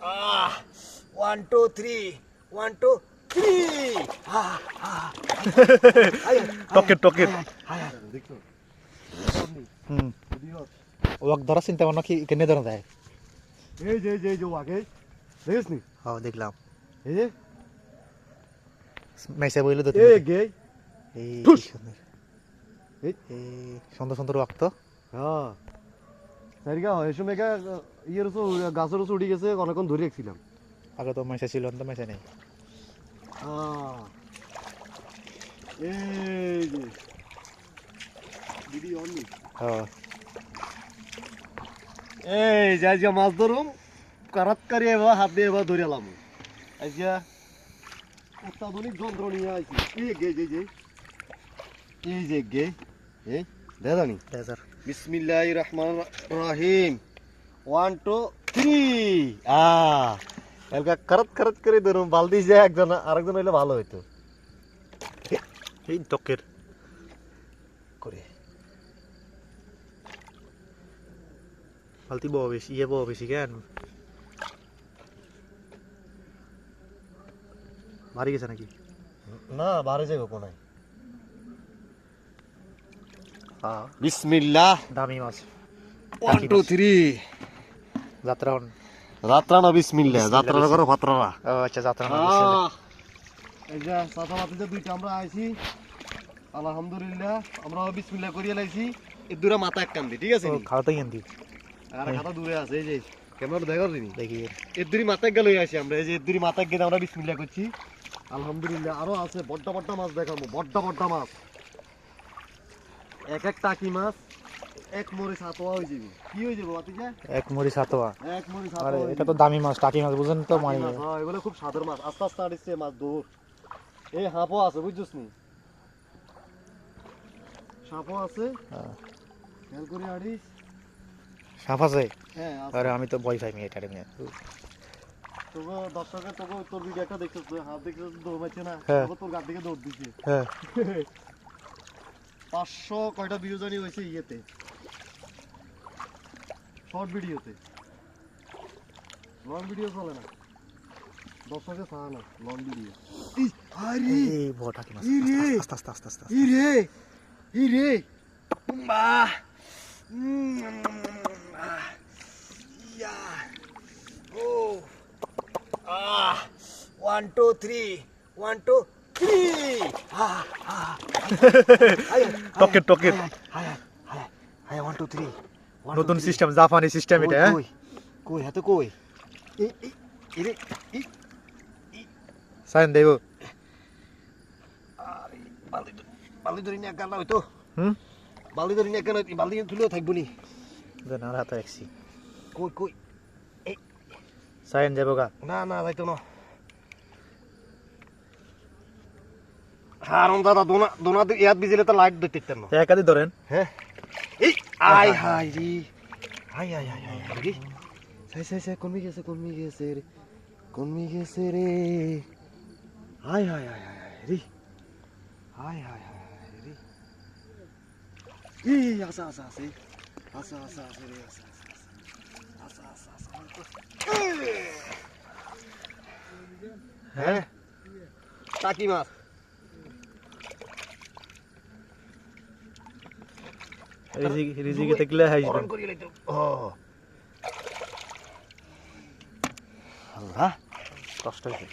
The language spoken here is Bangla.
1 2 3 1 2 3 টকেট দেখছো ওয়াক ধরা চিন্তা ভাবনা কি কেনে ধরা যায় এই যে আগে দেখিস নি হ্যাঁ দেখলাম এই যে মেসে বইলে তো এই গে এই ঠুস। সুন্দর এই এই সুন্দর সুন্দর ওয়াক তো হ্যাঁ সারিগা হয় সময় ইয়ের গাছের উড়ি গেছে অনেকক্ষণ ধরে রাখছিলাম আগে তো মেসে ছিল তো মেসে নেই এই যে দিদি অনলি হ্যাঁ এই যাই যা মাছ ধরুম কারাতকারি এবার হাত দিয়ে এবার ধরে এলাম আইসা অত্যাধুনিক যন্ত্র নিয়ে আইছি এই যে গে এই দেখানি ডেজার বিসমিল্লাহির রহমানির রহিম 1 2 3 এলকা কারাত করে ধরুম বালতি যায় একজন আরেকজন হইলে ভালো হইতো এই টকের করে ফালতি বড় বেশি বড় বেশি কেন ভারী গেছে নাকি না বারে যাবে কোনায় হ্যাঁ বিসমিল্লাহ দামি মাছ 1 2 3 যাত্রা যাত্রা না বিসমিল্লাহ যাত্রা করো ফাত্রা ও আচ্ছা যাত্রা এই যে সাতামাতিতে দুইটা আমরা আইছি আলহামদুলিল্লাহ আমরা বিসমিল্লাহ করিয়া লাইছি এই দুরা মাথা এক কান্দি ঠিক আছে নি খাওয়াতে গেন্দি আর খাতা দূরে আছে এই যে ক্যামেরা দেখা দিনি দেখি এই দুরি মাথা গেল আইছি আমরা এই যে এই দুরি মাথা গেলে আমরা বিসমিল্লাহ করছি আলহামদুলিল্লাহ আরো আছে বড় মাছ দেখাবো বড় মাছ এক টাকি মাছ এক মরি সাতোয়া হয়ে যাবে কি হয়ে যাবে বাতিজা এক মুড়ি সাতোয়া এক মরি আরে সাতোয়া এটা তো দামি মাছ টাকি মাছ বুঝেন তো মারি এগুলো খুব সাদের মাছ আস্তে আস্তে আড়িছে মাছ দূর এই হাঁপও আছে বুঝছিস নি সাপও আছে খেয়াল করে আড়িস সাপ আছে হ্যাঁ আরে আমি তো ভয় পাই এটা নিয়ে তোকে দর্শকের তোর ভিডিওটা দেখছিস তুই হাত দেখছিস দৌড় মারছে না হ্যাঁ। তোর গাছ দিকে দৌড় দিচ্ছে হ্যাঁ 500 কয়টা ভিউ জানি হয়েছে ইয়েতে শর্ট ভিডিওতে লং ভিডিও চলে না দর্শকের চায় না লং ভিডিও আরে এই বড় টাকি মাছ ইরে আস্তে ইরে বাহ ইয়া ও 1 2 3 1 2 3 টকের হাই 1 2 3 নতুন সিস্টেম জাপানি সিস্টেম এটা হ্যাঁ কই হাতে কই ইরে সাইন দেব বালতি ধরে নিয়ে গালা হইতো হুম বালতি ধরে নিয়ে গালা বালতি তুলেও থাকবো নি দেন আর হাতে রাখছি কই সাইন যাবো গা না যাইতো না হারম দাদা দোনা ইয়াদ বিজিলে তো লাইট দেখতেন না একাদি ধরেন হ্যাঁ এই আই হাই রে হাই রে সাই কোন মি গেছে রে হাই রে হাই রে এই আসা রে আসা হ্যাঁ টাকি মাছ রিজিকে দেখলে হাইজবেন গরম করিয়ে লাইতো আল্লাহ কষ্ট হয়েছে